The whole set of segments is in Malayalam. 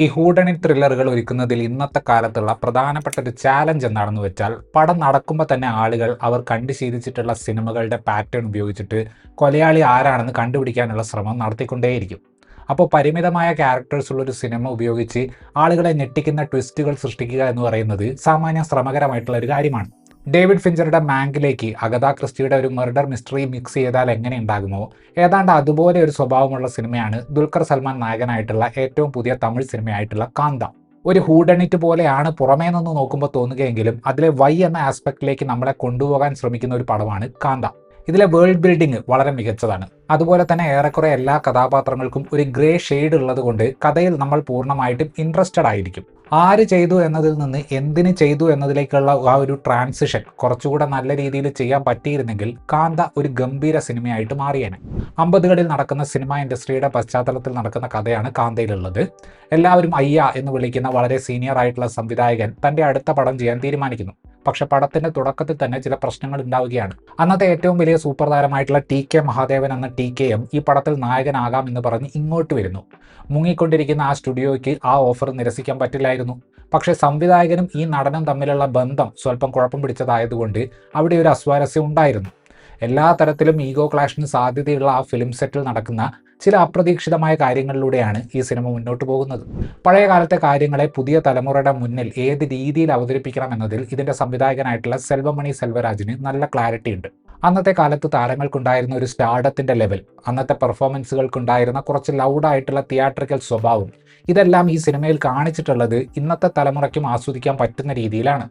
ഈ ഹൂഡണിറ്റ് ത്രില്ലറുകൾ ഒരുക്കുന്നതിൽ ഇന്നത്തെ കാലത്തുള്ള പ്രധാനപ്പെട്ട ഒരു ചാലഞ്ച് എന്താണെന്ന് വെച്ചാൽ പടം നടക്കുമ്പോൾ തന്നെ ആളുകൾ അവർ കണ്ടു ശീലിച്ചിട്ടുള്ള സിനിമകളുടെ പാറ്റേൺ ഉപയോഗിച്ചിട്ട് കൊലയാളി ആരാണെന്ന് കണ്ടുപിടിക്കാനുള്ള ശ്രമം നടത്തിക്കൊണ്ടേയിരിക്കും. അപ്പോൾ പരിമിതമായ ക്യാരക്ടേഴ്സ് ഉള്ളൊരു സിനിമ ഉപയോഗിച്ച് ആളുകളെ ഞെട്ടിക്കുന്ന ട്വിസ്റ്റുകൾ സൃഷ്ടിക്കുക എന്ന് പറയുന്നത് സാമാന്യം ശ്രമകരമായിട്ടുള്ള ഒരു കാര്യമാണ്. ഡേവിഡ് ഫിഞ്ചറുടെ മാങ്കിലേക്ക് അഗത ക്രിസ്റ്റിയുടെ ഒരു മർഡർ മിസ്റ്ററി മിക്സ് ചെയ്താൽ എങ്ങനെ ഉണ്ടാകുമോ, ഏതാണ്ട് അതുപോലെ ഒരു സ്വഭാവമുള്ള സിനിമയാണ് ദുൽഖർ സൽമാൻ നായകനായിട്ടുള്ള ഏറ്റവും പുതിയ തമിഴ് സിനിമയായിട്ടുള്ള കാന്ത. ഒരു ഹൂഡണിറ്റ് പോലെയാണ് പുറമേ നിന്ന് നോക്കുമ്പോൾ തോന്നുകയെങ്കിലും അതിലെ വൈ എന്ന ആസ്പെക്റ്റിലേക്ക് നമ്മളെ കൊണ്ടുപോകാൻ ശ്രമിക്കുന്ന ഒരു പടമാണ് കാന്ത. ഇതിലെ വേൾഡ് ബിൽഡിംഗ് വളരെ മികച്ചതാണ്. അതുപോലെ തന്നെ ഏറെക്കുറെ എല്ലാ കഥാപാത്രങ്ങൾക്കും ഒരു ഗ്രേ ഷെയ്ഡ് ഉള്ളത് കൊണ്ട് കഥയിൽ നമ്മൾ പൂർണ്ണമായിട്ടും ഇൻട്രസ്റ്റഡ് ആയിരിക്കും. ആര് ചെയ്തു എന്നതിൽ നിന്ന് എന്തിന് ചെയ്തു എന്നതിലേക്കുള്ള ആ ഒരു ട്രാൻസിഷൻ കുറച്ചുകൂടെ നല്ല രീതിയിൽ ചെയ്യാൻ പറ്റിയിരുന്നെങ്കിൽ കാന്ത ഒരു ഗംഭീര സിനിമയായിട്ട് മാറിയേനെ. 50കളിൽ നടക്കുന്ന സിനിമ ഇൻഡസ്ട്രിയുടെ പശ്ചാത്തലത്തിൽ നടക്കുന്ന കഥയാണ് കാന്തയിലുള്ളത്. എല്ലാവരും അയ്യ എന്ന് വിളിക്കുന്ന വളരെ സീനിയർ ആയിട്ടുള്ള സംവിധായകൻ തൻ്റെ അടുത്ത പടം ചെയ്യാൻ തീരുമാനിക്കുന്നു. പക്ഷെ പടത്തിന്റെ തുടക്കത്തിൽ തന്നെ ചില പ്രശ്നങ്ങൾ ഉണ്ടാവുകയാണ്. അന്നത്തെ ഏറ്റവും വലിയ സൂപ്പർ താരമായിട്ടുള്ള TK മഹാദേവൻ എന്ന TKM ഈ പടത്തിൽ നായകനാകാം എന്ന് പറഞ്ഞ് ഇങ്ങോട്ട് വരുന്നു. മുങ്ങിക്കൊണ്ടിരിക്കുന്ന ആ സ്റ്റുഡിയോയ്ക്ക് ആ ഓഫർ നിരസിക്കാൻ പറ്റില്ലായിരുന്നു. പക്ഷേ സംവിധായകനും ഈ നടനും തമ്മിലുള്ള ബന്ധം സ്വല്പം കുഴപ്പം പിടിച്ചതായതുകൊണ്ട് അവിടെ ഒരു അസ്വാരസ്യം ഉണ്ടായിരുന്നു. എല്ലാ തരത്തിലും ഈഗോ ക്ലാഷിന് സാധ്യതയുള്ള ആ ഫിലിം സെറ്റിൽ നടക്കുന്ന ചില അപ്രതീക്ഷിതമായ കാര്യങ്ങളിലൂടെയാണ് ഈ സിനിമ മുന്നോട്ട് പോകുന്നത്. പഴയ കാലത്തെ കാര്യങ്ങളെ പുതിയ തലമുറയുടെ മുന്നിൽ ഏത് രീതിയിൽ അവതരിപ്പിക്കണം എന്നതിൽ ഇതിൻ്റെ സംവിധായകനായിട്ടുള്ള സെൽവമണി സെൽവരാജിന് നല്ല ക്ലാരിറ്റി ഉണ്ട്. അന്നത്തെ കാലത്ത് താരങ്ങൾക്കുണ്ടായിരുന്ന ഒരു സ്റ്റാർഡത്തിൻ്റെ ലെവൽ, അന്നത്തെ പെർഫോമൻസുകൾക്കുണ്ടായിരുന്ന കുറച്ച് ലൗഡായിട്ടുള്ള തിയേറ്ററിക്കൽ സ്വഭാവം, ഇതെല്ലാം ഈ സിനിമയിൽ കാണിച്ചിട്ടുള്ളത് ഇന്നത്തെ തലമുറയ്ക്കും ആസ്വദിക്കാൻ പറ്റുന്ന രീതിയിലാണ്.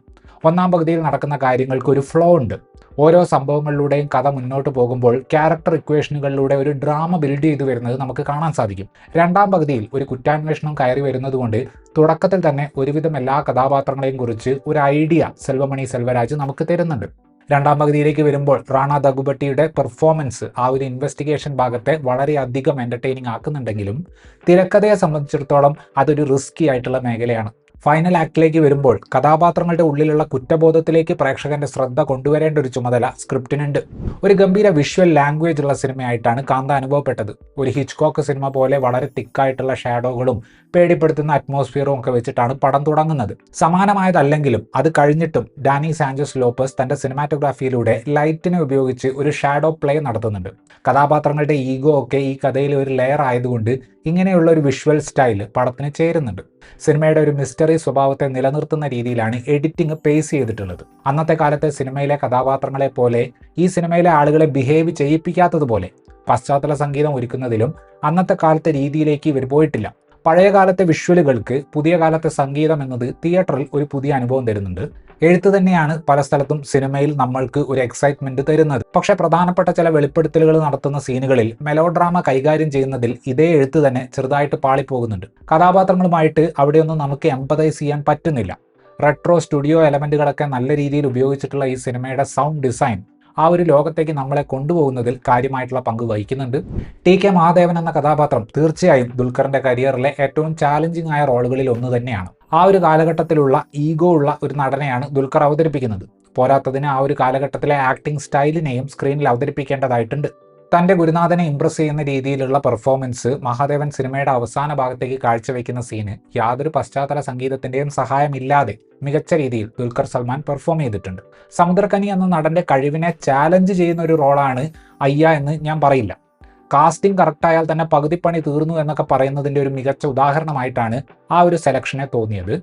ഒന്നാം പകുതിയിൽ നടക്കുന്ന കാര്യങ്ങൾക്ക് ഒരു ഫ്ലോ ഉണ്ട്. ഓരോ സംഭവങ്ങളിലൂടെയും കഥ മുന്നോട്ട് പോകുമ്പോൾ ക്യാരക്ടർ ഇക്വേഷനുകളിലൂടെ ഒരു ഡ്രാമ ബിൽഡ് ചെയ്തു വരുന്നത് നമുക്ക് കാണാൻ സാധിക്കും. രണ്ടാം പകുതിയിൽ ഒരു കുറ്റാന്വേഷണം കയറി വരുന്നതുകൊണ്ട് തുടക്കത്തിൽ തന്നെ ഒരുവിധം എല്ലാ കഥാപാത്രങ്ങളെയും കുറിച്ച് ഒരു ഐഡിയ സെൽവമണി സെൽവരാജ് നമുക്ക് തരുന്നുണ്ട്. രണ്ടാം പകുതിയിലേക്ക് വരുമ്പോൾ റാണ ദഗുബട്ടിയുടെ പെർഫോമൻസ് ആ ഒരു ഇൻവെസ്റ്റിഗേഷൻ ഭാഗത്തെ വളരെയധികം എൻ്റർടൈനിങ് ആക്കുന്നുണ്ടെങ്കിലും തിരക്കഥയെ സംബന്ധിച്ചിടത്തോളം അതൊരു റിസ്കി ആയിട്ടുള്ള മേഖലയാണ്. ഫൈനൽ ആക്ടിലേക്ക് വരുമ്പോൾ കഥാപാത്രങ്ങളുടെ ഉള്ളിലുള്ള കുറ്റബോധത്തിലേക്ക് പ്രേക്ഷകന്റെ ശ്രദ്ധ കൊണ്ടുവരേണ്ട ഒരു ചുമതല സ്ക്രിപ്റ്റിനുണ്ട്. ഒരു ഗംഭീര വിഷ്വൽ ലാംഗ്വേജ് ഉള്ള സിനിമയായിട്ടാണ് കാന്ത അനുഭവപ്പെട്ടത്. ഒരു ഹിച്ച്കോക്ക് സിനിമ പോലെ വളരെ തിക്കായിട്ടുള്ള ഷാഡോകളും പേടിപ്പെടുത്തുന്ന അറ്റ്മോസ്ഫിയറും ഒക്കെ വെച്ചിട്ടാണ് പടം തുടങ്ങുന്നത്. സമാനമായതല്ലെങ്കിലും അത് കഴിഞ്ഞിട്ടും ഡാനി സാഞ്ചസ് ലോപ്പസ് തന്റെ സിനിമാറ്റോഗ്രാഫിയിലൂടെ ലൈറ്റിനെ ഉപയോഗിച്ച് ഒരു ഷാഡോ പ്ലേ നടത്തുന്നുണ്ട്. കഥാപാത്രങ്ങളുടെ ഈഗോ ഒക്കെ ഈ കഥയിൽ ഒരു ലെയർ ആയതുകൊണ്ട് ഇങ്ങനെയുള്ള ഒരു വിഷ്വൽ സ്റ്റൈൽ പടത്തിന് ചേരുന്നുണ്ട്. സിനിമയുടെ ഒരു മിസ്റ്ററി സ്വഭാവത്തെ നിലനിർത്തുന്ന രീതിയിലാണ് എഡിറ്റിംഗ് പേസ് ചെയ്തിട്ടുള്ളത്. അന്നത്തെ കാലത്തെ സിനിമയിലെ കഥാപാത്രങ്ങളെ പോലെ ഈ സിനിമയിലെ ആളുകളെ ബിഹേവ് ചെയ്യിപ്പിക്കാത്തതുപോലെ പശ്ചാത്തല സംഗീതം ഒരുക്കുന്നതിലും അന്നത്തെ കാലത്തെ രീതിയിലേക്ക് ഇവർ പോയിട്ടില്ല. പഴയ കാലത്തെ വിഷ്വലുകൾക്ക് പുതിയ കാലത്തെ സംഗീതം എന്നത് തിയേറ്ററിൽ ഒരു പുതിയ അനുഭവം തരുന്നുണ്ട്. എഴുത്ത് തന്നെയാണ് പല സ്ഥലത്തും സിനിമയിൽ നമ്മൾക്ക് ഒരു എക്സൈറ്റ്മെന്റ് തരുന്നത്. പക്ഷേ പ്രധാനപ്പെട്ട ചില വെളിപ്പെടുത്തലുകൾ നടത്തുന്ന സീനുകളിൽ മെലോഡ്രാമ കൈകാര്യം ചെയ്യുന്നതിൽ ഇതേ എഴുത്ത് തന്നെ ചെറുതായിട്ട് പാളിപ്പോകുന്നുണ്ട്. കഥാപാത്രങ്ങളുമായിട്ട് അവിടെയൊന്നും നമുക്ക് എംപതൈസ് ചെയ്യാൻ പറ്റുന്നില്ല. റെട്രോ സ്റ്റുഡിയോ എലമെന്റുകളൊക്കെ നല്ല രീതിയിൽ ഉപയോഗിച്ചിട്ടുള്ള ഈ സിനിമയുടെ സൗണ്ട് ഡിസൈൻ ആ ഒരു ലോകത്തേക്ക് നമ്മളെ കൊണ്ടുപോകുന്നതിൽ കാര്യമായിട്ടുള്ള പങ്ക് വഹിക്കുന്നുണ്ട്. TK മഹാദേവൻ എന്ന കഥാപാത്രം തീർച്ചയായും ദുൽഖറിന്റെ കരിയറിലെ ഏറ്റവും ചാലഞ്ചിങ് ആയ റോളുകളിൽ ഒന്ന് തന്നെയാണ്. ആ ഒരു കാലഘട്ടത്തിലുള്ള ഈഗോ ഉള്ള ഒരു നടനെയാണ് ദുൽഖർ അവതരിപ്പിക്കുന്നത്. പോരാത്തതിന് ആ ഒരു കാലഘട്ടത്തിലെ ആക്ടിംഗ് സ്റ്റൈലിനെയും സ്ക്രീനിൽ അവതരിപ്പിക്കേണ്ടതായിട്ടുണ്ട്. തൻ്റെ ഗുരുനാഥനെ ഇംപ്രസ് ചെയ്യുന്ന രീതിയിലുള്ള പെർഫോമൻസ് മഹാദേവൻ സിനിമയുടെ അവസാന ഭാഗത്തേക്ക് കാഴ്ചവെക്കുന്ന സീന് യാതൊരു പശ്ചാത്തല സംഗീതത്തിൻ്റെയും സഹായമില്ലാതെ മികച്ച രീതിയിൽ ദുൽഖർ സൽമാൻ പെർഫോം ചെയ്തിട്ടുണ്ട്. സമുദ്രകനി എന്ന നടൻ്റെ കഴിവിനെ ചാലഞ്ച് ചെയ്യുന്ന ഒരു റോളാണ് അയ്യ എന്ന് ഞാൻ പറയില്ല. കാസ്റ്റിംഗ് കറക്റ്റായാൽ തന്നെ പകുതിപ്പണി തീർന്നു എന്നൊക്കെ പറയുന്നതിൻ്റെ ഒരു മികച്ച ഉദാഹരണമായിട്ടാണ് ആ ഒരു സെലക്ഷനെ തോന്നിയത്.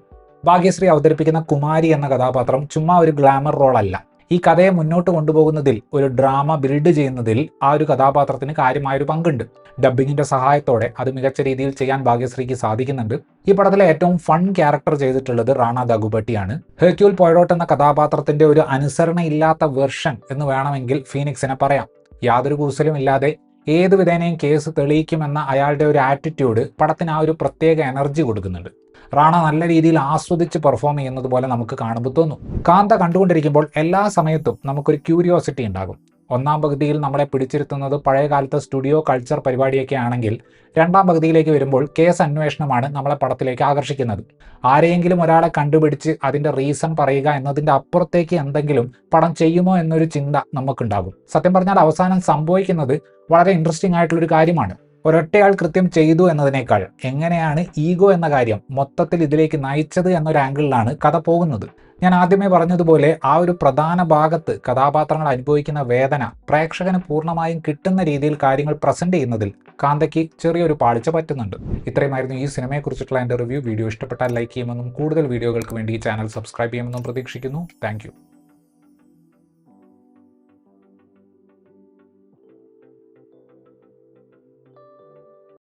ഭാഗ്യശ്രീ അവതരിപ്പിക്കുന്ന കുമാരി എന്ന കഥാപാത്രം ചുമ്മാ ഒരു ഗ്ലാമർ റോളല്ല. ഈ കഥയെ മുന്നോട്ട് കൊണ്ടുപോകുന്നതിൽ ഒരു ഡ്രാമ ബിൽഡ് ചെയ്യുന്നതിൽ ആ ഒരു കഥാപാത്രത്തിന് കാര്യമായൊരു പങ്കുണ്ട്. ഡബ്ബിങ്ങിന്റെ സഹായത്തോടെ അത് മികച്ച രീതിയിൽ ചെയ്യാൻ ഭാഗ്യശ്രീക്ക് സാധിക്കുന്നുണ്ട്. ഈ പടത്തിലെ ഏറ്റവും ഫൺ ക്യാരക്ടർ ചെയ്തിട്ടുള്ളത് റാണ ദഗുബട്ടിയാണ്. ഹെർക്യൂൽ പോയ്റോട്ട് എന്ന കഥാപാത്രത്തിന്റെ ഒരു അനുസരണയില്ലാത്ത വെർഷൻ എന്ന് വേണമെങ്കിൽ ഫീനിക്സിനെ പറയാം. യാതൊരു കൂസലും ഇല്ലാതെ ഏത് വിധേനയും കേസ് തെളിയിക്കുമെന്ന അയാളുടെ ഒരു ആറ്റിറ്റ്യൂഡ് പടത്തിന് ആ ഒരു പ്രത്യേക എനർജി കൊടുക്കുന്നുണ്ട്. റാണ നല്ല രീതിയിൽ ആസ്വദിച്ച് പെർഫോം ചെയ്യുന്നത് പോലെ നമുക്ക് കാണുമ്പോൾ തോന്നും. കാന്ത കണ്ടുകൊണ്ടിരിക്കുമ്പോൾ എല്ലാ സമയത്തും നമുക്കൊരു ക്യൂരിയോസിറ്റി ഉണ്ടാകും. ഒന്നാം പകുതിയിൽ നമ്മളെ പിടിച്ചിരുത്തുന്നത് പഴയ കാലത്തെ സ്റ്റുഡിയോ കൾച്ചർ പരിപാടിയൊക്കെ ആണെങ്കിൽ രണ്ടാം പകുതിയിലേക്ക് വരുമ്പോൾ കേസ് അന്വേഷണമാണ് നമ്മളെ പടത്തിലേക്ക് ആകർഷിക്കുന്നത്. ആരെയെങ്കിലും ഒരാളെ കണ്ടുപിടിച്ച് അതിൻ്റെ റീസൺ പറയുക എന്നതിൻ്റെ അപ്പുറത്തേക്ക് എന്തെങ്കിലും പടം ചെയ്യുമോ എന്നൊരു ചിന്ത നമുക്കുണ്ടാകും. സത്യം പറഞ്ഞാൽ അവസാനം സംഭവിക്കുന്നത് വളരെ ഇൻട്രസ്റ്റിംഗ് ആയിട്ടുള്ളൊരു കാര്യമാണ്. ഒരൊറ്റയാൾ കൃത്യം ചെയ്തു എന്നതിനേക്കാൾ എങ്ങനെയാണ് ഈഗോ എന്ന കാര്യം മൊത്തത്തിൽ ഇതിലേക്ക് നയിച്ചത് എന്നൊരു ആംഗിളിലാണ് കഥ പോകുന്നത്. ഞാൻ ആദ്യമേ പറഞ്ഞതുപോലെ ആ ഒരു പ്രധാന ഭാഗത്ത് കഥാപാത്രങ്ങൾ അനുഭവിക്കുന്ന വേദന പ്രേക്ഷകന് പൂർണ്ണമായും കിട്ടുന്ന രീതിയിൽ കാര്യങ്ങൾ പ്രസന്റ് ചെയ്യുന്നതിൽ കാന്തയ്ക്ക് ചെറിയൊരു പാളിച്ച പറ്റുന്നുണ്ട്. ഇത്രയുമായിരുന്നു ഈ സിനിമയെക്കുറിച്ചിട്ടുള്ള എൻ്റെ റിവ്യൂ. വീഡിയോ ഇഷ്ടപ്പെട്ടാൽ ലൈക്ക് ചെയ്യുമെന്നും കൂടുതൽ വീഡിയോകൾക്ക് വേണ്ടി ഈ ചാനൽ സബ്സ്ക്രൈബ് ചെയ്യുമെന്നും പ്രതീക്ഷിക്കുന്നു. താങ്ക്